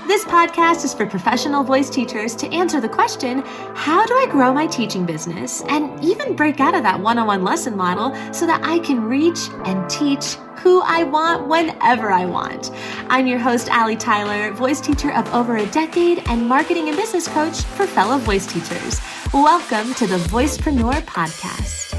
This podcast is for professional voice teachers to answer the question, how do I grow my teaching business and even break out of that one-on-one lesson model so that I can reach and teach who I want whenever I want. I'm your host, Allie Tyler, voice teacher of over a decade and marketing and business coach for fellow voice teachers. Welcome to the Voicepreneur Podcast.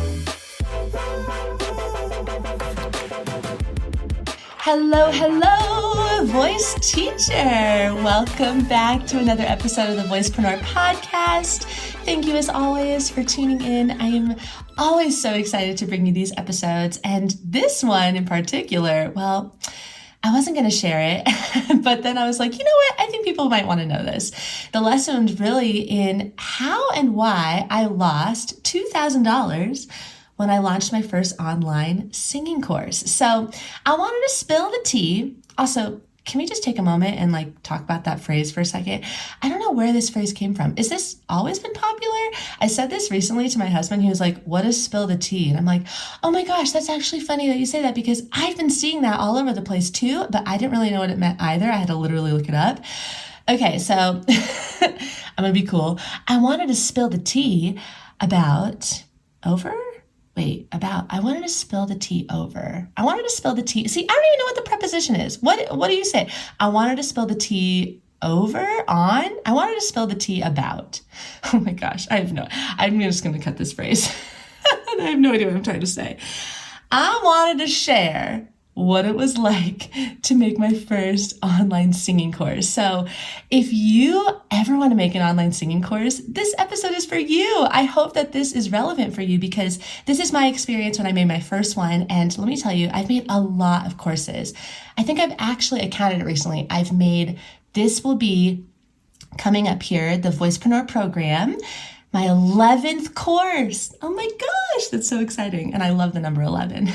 Hello, voice teacher. Welcome back to another episode of the Voicepreneur Podcast. Thank you as always for tuning in. I am always so excited to bring you these episodes. And this one in particular, well, I wasn't going to share it, but then I was like, you know what? I think people might want to know this. The lesson was really in how and why I lost $2,000 when I launched my first online singing course. So I wanted to spill the tea. Also, can we just take a moment and talk about that phrase for a second? I don't know where this phrase came from. Is this always been popular? I said this recently to my husband. He was like, what is spill the tea? And I'm like, oh my gosh, that's actually funny that you say that because I've been seeing that all over the place too, but I didn't really know what it meant either. I had to literally look it up. Okay, so I'm gonna be cool. I wanted to spill the tea about I wanted to spill the tea over. I wanted to spill the tea. See, I don't even know what the preposition is. What do you say? I wanted to spill the tea over, on? I wanted to spill the tea about. Oh my gosh, I'm just going to cut this phrase. I have no idea what I'm trying to say. I wanted to share what it was like to make my first online singing course. So if you ever want to make an online singing course, this episode is for you. I hope that this is relevant for you because this is my experience when I made my first one. And let me tell you, I've made a lot of courses. I think I counted it recently. This will be coming up here, the Voicepreneur program, my 11th course. Oh my gosh, that's so exciting. And I love the number 11.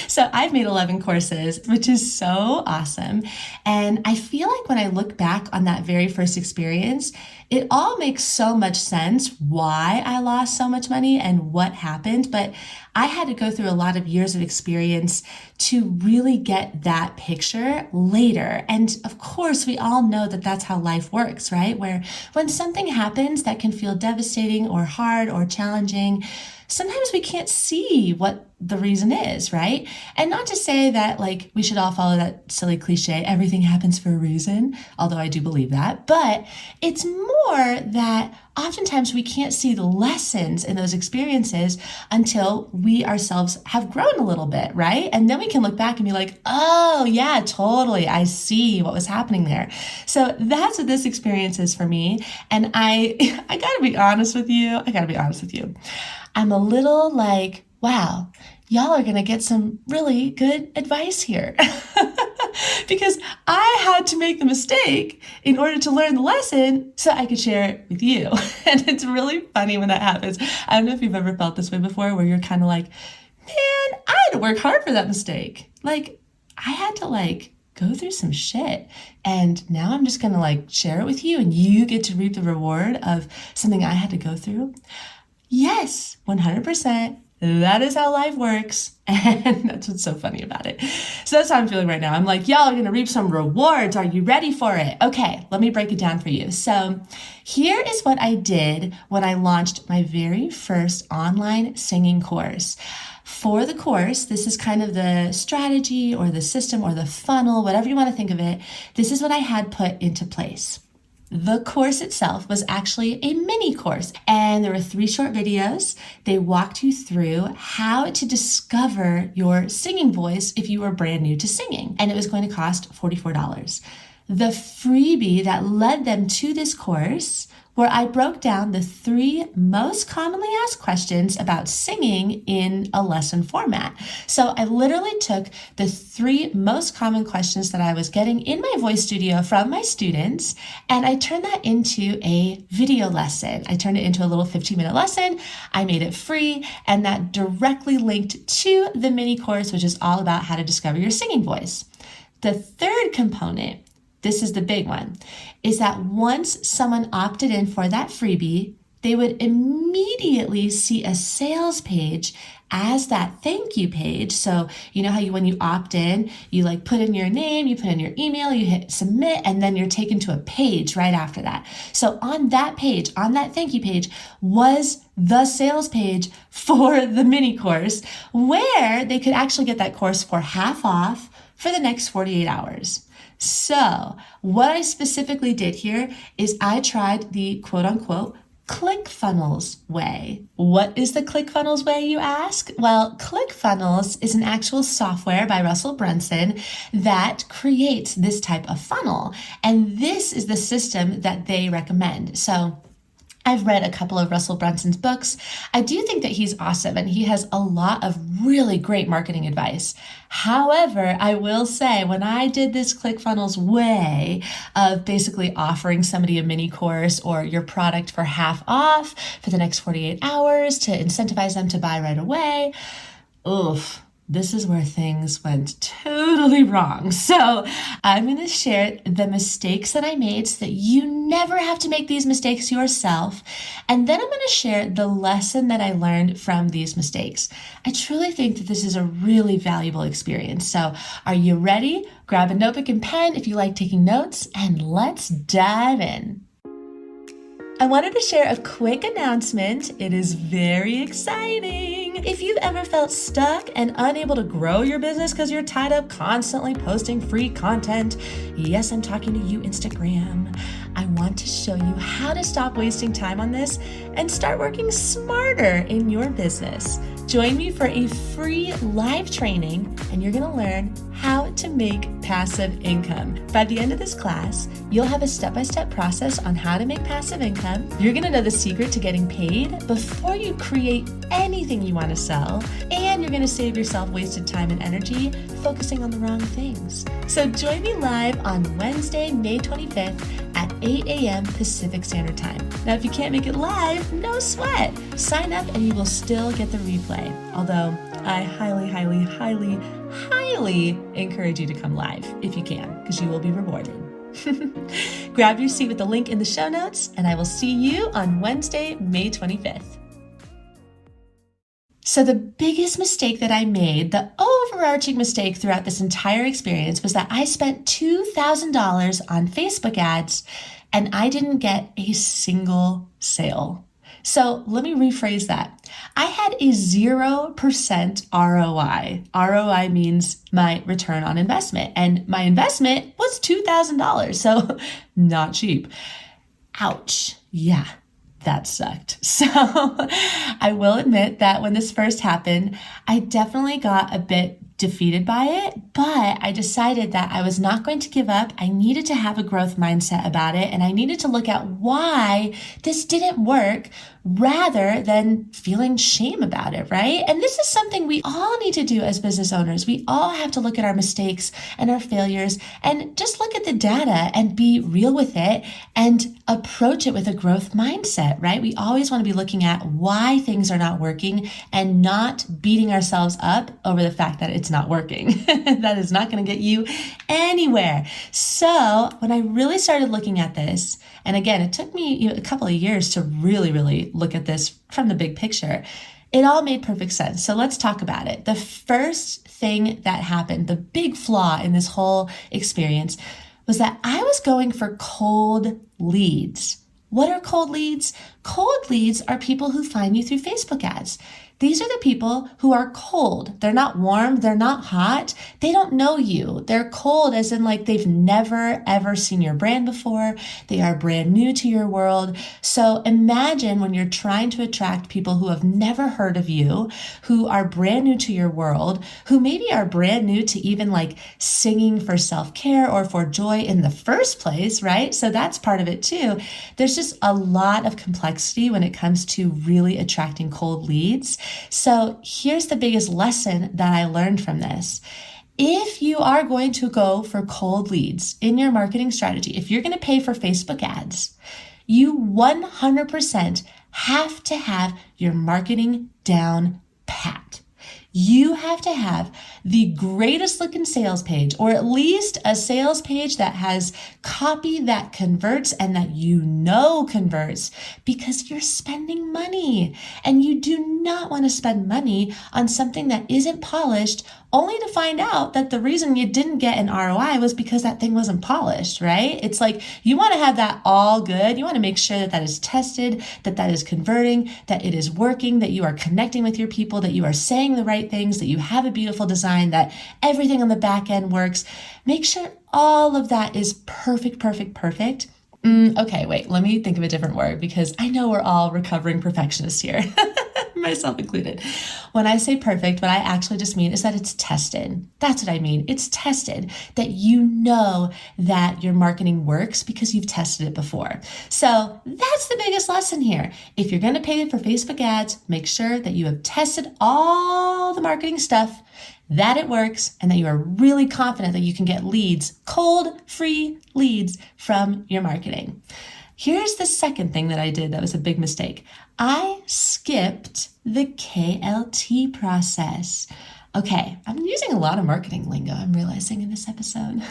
So I've made 11 courses, which is so awesome. And I feel like when I look back on that very first experience, it all makes so much sense why I lost so much money and what happened. But I had to go through a lot of years of experience to really get that picture later. And of course, we all know that that's how life works, right? Where when something happens that can feel devastating or hard or challenging, sometimes we can't see what the reason is, right? And not to say that we should all follow that silly cliche, everything happens for a reason, although I do believe that, but it's more that oftentimes we can't see the lessons in those experiences until we ourselves have grown a little bit, right? And then we can look back and be like, oh yeah, totally. I see what was happening there. So that's what this experience is for me. And I gotta be honest with you. I'm a little wow, y'all are going to get some really good advice here because I had to make the mistake in order to learn the lesson so I could share it with you. And it's really funny when that happens. I don't know if you've ever felt this way before where you're kind of like, man, I had to work hard for that mistake. I had to go through some shit. And now I'm just going to share it with you and you get to reap the reward of something I had to go through. Yes, 100%. That is how life works. And that's what's so funny about it. So that's how I'm feeling right now. I'm like, y'all are going to reap some rewards. Are you ready for it? Okay, let me break it down for you. So here is what I did when I launched my very first online singing course. For the course, this is kind of the strategy or the system or the funnel, whatever you want to think of it. This is what I had put into place. The course itself was actually a mini course, and there were 3 short videos. They walked you through how to discover your singing voice if you were brand new to singing, and it was going to cost $44. The freebie that led them to this course, where I broke down the 3 most commonly asked questions about singing in a lesson format. So I literally took the 3 most common questions that I was getting in my voice studio from my students, and I turned that into a video lesson. I turned it into a little 15-minute lesson. I made it free, and that directly linked to the mini course, which is all about how to discover your singing voice. The third component, this is the big one, is that once someone opted in for that freebie, they would immediately see a sales page as that thank you page. So you know how when you opt in, you like put in your name, you put in your email, you hit submit, and then you're taken to a page right after that. So on that page, on that thank you page, was the sales page for the mini course where they could actually get that course for half off for the next 48 hours. So what I specifically did here is I tried the quote unquote ClickFunnels way. What is the ClickFunnels way, you ask? Well, ClickFunnels is an actual software by Russell Brunson that creates this type of funnel. And this is the system that they recommend. So I've read a couple of Russell Brunson's books. I do think that he's awesome and he has a lot of really great marketing advice. However, I will say when I did this ClickFunnels way of basically offering somebody a mini course or your product for half off for the next 48 hours to incentivize them to buy right away, oof. This is where things went totally wrong. So I'm going to share the mistakes that I made so that you never have to make these mistakes yourself. And then I'm going to share the lesson that I learned from these mistakes. I truly think that this is a really valuable experience. So are you ready? Grab a notebook and pen if you like taking notes, and let's dive in. I wanted to share a quick announcement. It is very exciting. If you've ever felt stuck and unable to grow your business because you're tied up constantly posting free content, yes, I'm talking to you, Instagram. I want to show you how to stop wasting time on this and start working smarter in your business. Join me for a free live training, and you're going to learn how to make passive income. By the end of this class, you'll have a step-by-step process on how to make passive income. You're going to know the secret to getting paid before you create anything you want to sell, and you're going to save yourself wasted time and energy focusing on the wrong things. So join me live on Wednesday, May 25th at 8 a.m. Pacific Standard Time. Now, if you can't make it live, no sweat. Sign up and you will still get the replay. Although I highly encourage you to come live if you can, because you will be rewarded. Grab your seat with the link in the show notes, and I will see you on Wednesday, May 25th. So the biggest mistake that I made, the overarching mistake throughout this entire experience, was that I spent $2,000 on Facebook ads and I didn't get a single sale. So let me rephrase that. I had a 0% ROI. ROI means my return on investment, and my investment was $2,000. So not cheap. Ouch. Yeah. That sucked. So I will admit that when this first happened, I definitely got a bit defeated by it, but I decided that I was not going to give up. I needed to have a growth mindset about it, and I needed to look at why this didn't work rather than feeling shame about it, right? And this is something we all need to do as business owners. We all have to look at our mistakes and our failures and just look at the data and be real with it and approach it with a growth mindset, right? We always want to be looking at why things are not working and not beating ourselves up over the fact that it's not working. That is not going to get you anywhere. So when I really started looking at this, and again, it took me a couple of years to really look at this from the big picture, it all made perfect sense. So let's talk about it. The first thing that happened, the big flaw in this whole experience, was that I was going for cold leads. What are cold leads? Cold leads are people who find you through Facebook ads. These are the people who are cold. They're not warm. They're not hot. They don't know you. They're cold as in like they've never, ever seen your brand before. They are brand new to your world. So imagine when you're trying to attract people who have never heard of you, who are brand new to your world, who maybe are brand new to even like singing for self-care or for joy in the first place, right? So that's part of it too. There's just a lot of complexity when it comes to really attracting cold leads. So here's the biggest lesson that I learned from this. If you are going to go for cold leads in your marketing strategy, if you're going to pay for Facebook ads, you 100% have to have your marketing down pat. You have to have the greatest looking sales page, or at least a sales page that has copy that converts and that you know converts, because you're spending money and you do not want to spend money on something that isn't polished, only to find out that the reason you didn't get an ROI was because that thing wasn't polished, right? It's like you want to have that all good. You want to make sure that that is tested, that that is converting, that it is working, that you are connecting with your people, that you are saying the right things, that you have a beautiful design, that everything on the back end works. Make sure all of that is perfect, perfect, perfect. Okay, wait, let me think of a different word, because I know we're all recovering perfectionists here. Myself included. When I say perfect, what I actually just mean is that it's tested. That's what I mean. It's tested, that you know that your marketing works because you've tested it before. So that's the biggest lesson here. If you're going to pay for Facebook ads, make sure that you have tested all the marketing stuff, that it works, and that you are really confident that you can get leads, cold, free leads from your marketing. Here's the second thing that I did that was a big mistake. I skipped the KLT process. Okay, I'm using a lot of marketing lingo, I'm realizing in this episode.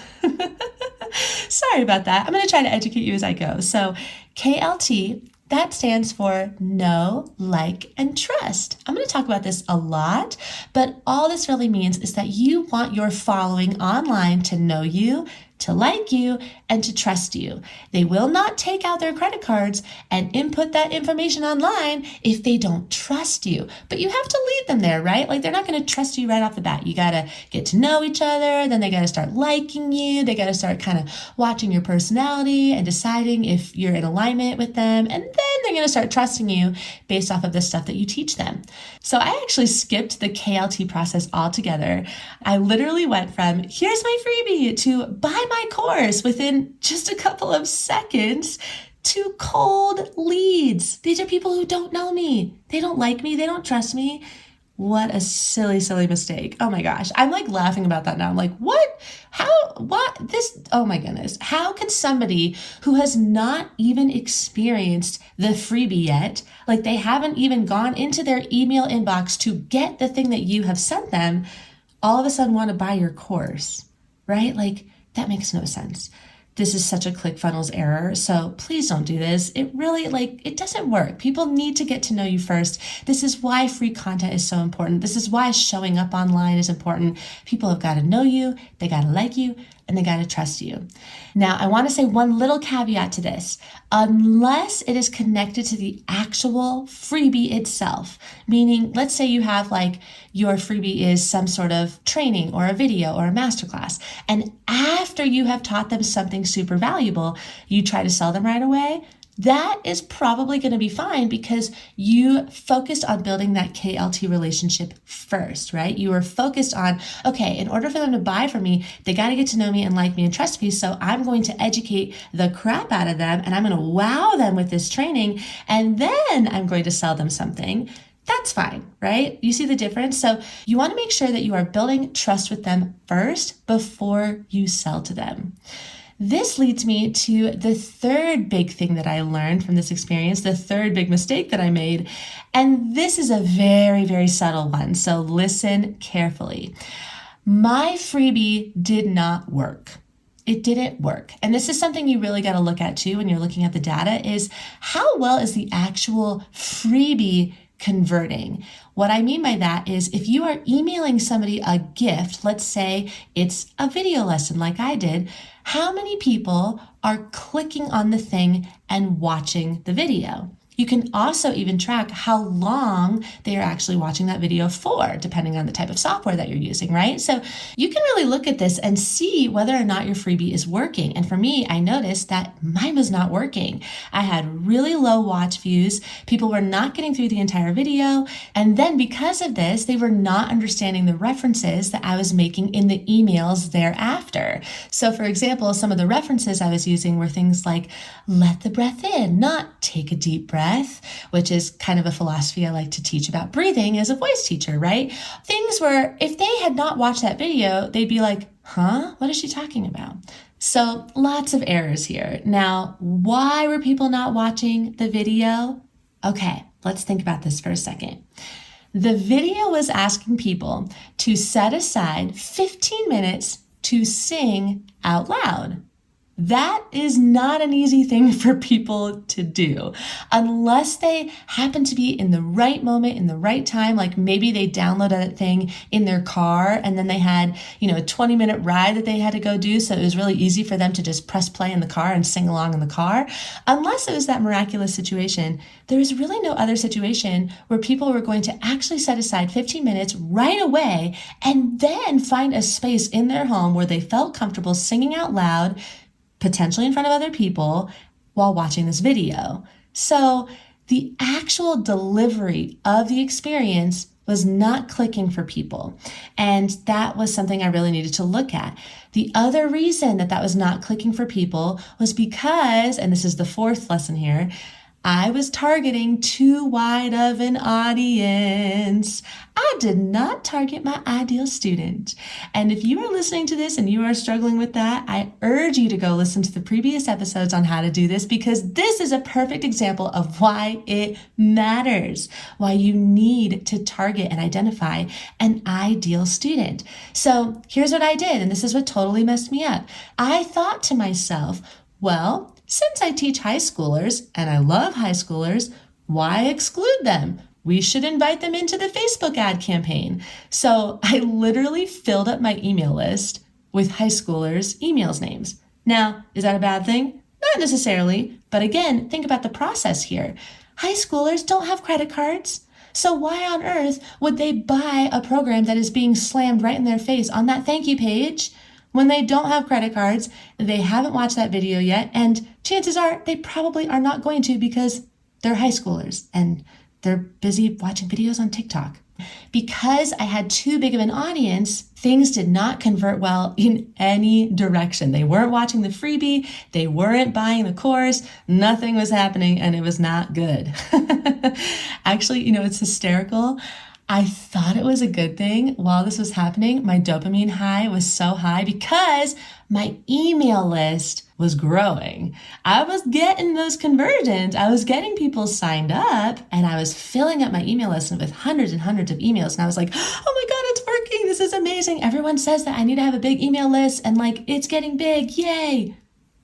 Sorry about that. I'm going to try to educate you as I go. So KLT, that stands for know, like, and trust. I'm going to talk about this a lot, but all this really means is that you want your following online to know you, to like you, and to trust you. They will not take out their credit cards and input that information online if they don't trust you. But you have to lead them there, right? Like, they're not going to trust you right off the bat. You got to get to know each other. Then they got to start liking you. They got to start kind of watching your personality and deciding if you're in alignment with them. And then they're going to start trusting you based off of the stuff that you teach them. So I actually skipped the KLT process altogether. I literally went from here's my freebie to buy my course within just a couple of seconds to cold leads. These are people who don't know me. They don't like me. They don't trust me. What a silly, silly mistake. Oh my gosh. I'm like laughing about that now. I'm like, what? Oh my goodness. How could somebody who has not even experienced the freebie yet, like they haven't even gone into their email inbox to get the thing that you have sent them, all of a sudden want to buy your course, right? Like, that makes no sense. This is such a ClickFunnels error, so please don't do this. It really, it doesn't work. People need to get to know you first. This is why free content is so important. This is why showing up online is important. People have got to know you, they got to like you, and they got to trust you. Now, I want to say one little caveat to this. Unless it is connected to the actual freebie itself, meaning let's say you have your freebie is some sort of training or a video or a masterclass, and after you have taught them something super valuable, you try to sell them right away, that is probably going to be fine because you focused on building that KLT relationship first, right? You were focused on, okay, in order for them to buy from me, they got to get to know me and like me and trust me. So I'm going to educate the crap out of them and I'm going to wow them with this training. And then I'm going to sell them something. That's fine, right? You see the difference? So you want to make sure that you are building trust with them first before you sell to them. This leads me to the third big thing that I learned from this experience, the third big mistake that I made. And this is a very, very subtle one. So listen carefully. My freebie did not work. It didn't work. And this is something you really got to look at too when you're looking at the data is how well is the actual freebie converting? What I mean by that is if you are emailing somebody a gift, let's say it's a video lesson like I did, how many people are clicking on the thing and watching the video? You can also even track how long they are actually watching that video for, depending on the type of software that you're using, right? So you can really look at this and see whether or not your freebie is working. And for me, I noticed that mine was not working. I had really low watch views. People were not getting through the entire video. And then because of this, they were not understanding the references that I was making in the emails thereafter. So for example, some of the references I was using were things like, let the breath in, not take a deep breath, which is kind of a philosophy I like to teach about breathing as a voice teacher, right? Things where if they had not watched that video, they'd be like, huh, what is she talking about? So lots of errors here. Now, why were people not watching the video? Okay, let's think about this for a second. The video was asking people to set aside 15 minutes to sing out loud. That is not an easy thing for people to do unless they happen to be in the right moment, in the right time. Like maybe they downloaded that thing in their car and then they had, a 20-minute ride that they had to go do. So it was really easy for them to just press play in the car and sing along in the car. Unless it was that miraculous situation, there is really no other situation where people were going to actually set aside 15 minutes right away and then find a space in their home where they felt comfortable singing out loud, potentially in front of other people, while watching this video. So the actual delivery of the experience was not clicking for people. And that was something I really needed to look at. The other reason that was not clicking for people was because, and this is the fourth lesson here, I was targeting too wide of an audience. I did not target my ideal student. And if you are listening to this and you are struggling with that, I urge you to go listen to the previous episodes on how to do this, because this is a perfect example of why it matters, why you need to target and identify an ideal student. So here's what I did, and this is what totally messed me up. I thought to myself, well, since I teach high schoolers and I love high schoolers, why exclude them? We should invite them into the Facebook ad campaign. So I literally filled up my email list with high schoolers' emails names. Now, is that a bad thing? Not necessarily, but again, think about the process here. High schoolers don't have credit cards. So why on earth would they buy a program that is being slammed right in their face on that thank you page when they don't have credit cards, they haven't watched that video yet, and chances are they probably are not going to because they're high schoolers and they're busy watching videos on TikTok. Because I had too big of an audience, things did not convert well in any direction. They weren't watching the freebie, they weren't buying the course, nothing was happening, and it was not good. Actually, it's hysterical. I thought it was a good thing while this was happening. My dopamine high was so high because my email list was growing. I was getting those conversions. I was getting people signed up and I was filling up my email list with hundreds and hundreds of emails. And I was like, oh my God, it's working. This is amazing. Everyone says that I need to have a big email list and it's getting big. Yay.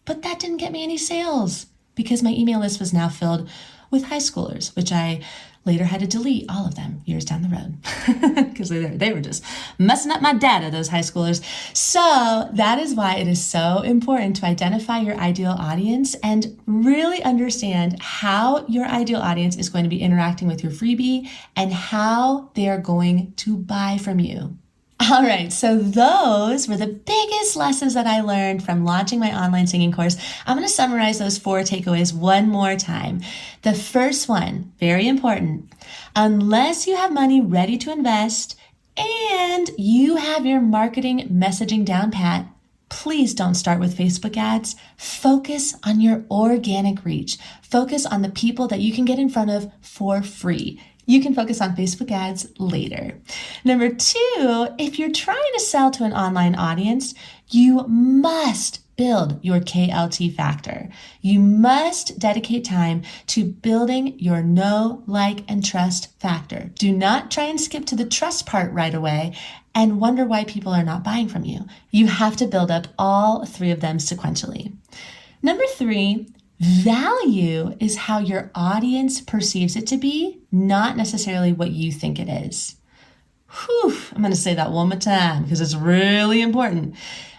But that didn't get me any sales because my email list was now filled with high schoolers, which I later had to delete all of them years down the road because they were just messing up my data, those high schoolers. So that is why it is so important to identify your ideal audience and really understand how your ideal audience is going to be interacting with your freebie and how they are going to buy from you. All right, so those were the biggest lessons that I learned from launching my online singing course. I'm going to summarize those 4 takeaways one more time. The first one, very important, unless you have money ready to invest and you have your marketing messaging down pat, please don't start with Facebook ads. Focus on your organic reach. Focus on the people that you can get in front of for free. You can focus on Facebook ads later. Number 2, if you're trying to sell to an online audience, you must build your KLT factor. You must dedicate time to building your know, like, and trust factor. Do not try and skip to the trust part right away and wonder why people are not buying from you. You have to build up all 3 of them sequentially. Number 3, value is how your audience perceives it to be, not necessarily what you think it is. Whew, I'm going to say that one more time because it's really important.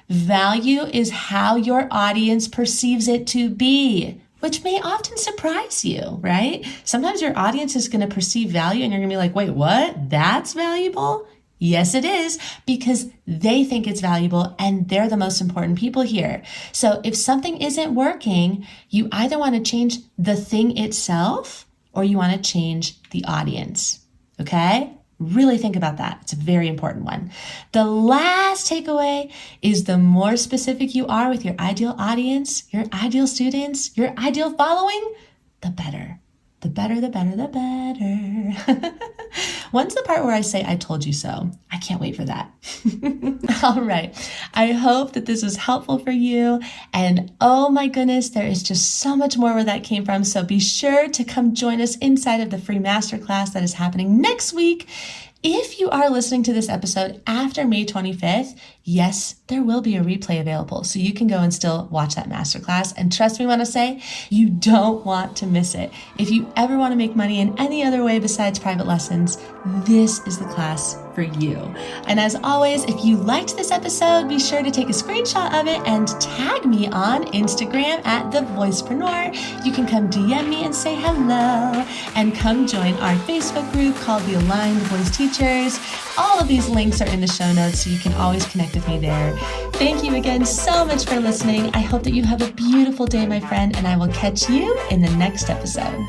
Value is how your audience perceives it to be, which may often surprise you, right? Sometimes your audience is going to perceive value and you're going to be like, wait, what? That's valuable? Yes, it is, because they think it's valuable and they're the most important people here. So if something isn't working, you either want to change the thing itself or you want to change the audience. Okay? Really think about that. It's a very important one. The last takeaway is the more specific you are with your ideal audience, your ideal students, your ideal following, the better. The better, the better, the better. When's the part where I say, I told you so? I can't wait for that. All right. I hope that this was helpful for you. And oh my goodness, there is just so much more where that came from. So be sure to come join us inside of the free masterclass that is happening next week. If you are listening to this episode after May 25th, yes, there will be a replay available, so you can go and still watch that masterclass. And trust me when I say, you don't want to miss it. If you ever want to make money in any other way besides private lessons, this is the class for you. And as always, if you liked this episode, be sure to take a screenshot of it and tag me on Instagram at the Voicepreneur. You can come DM me and say hello, and come join our Facebook group called the Aligned Voice Teachers. All of these links are in the show notes, so you can always connect with me there. Thank you again so much for listening. I hope that you have a beautiful day, my friend, and I will catch you in the next episode.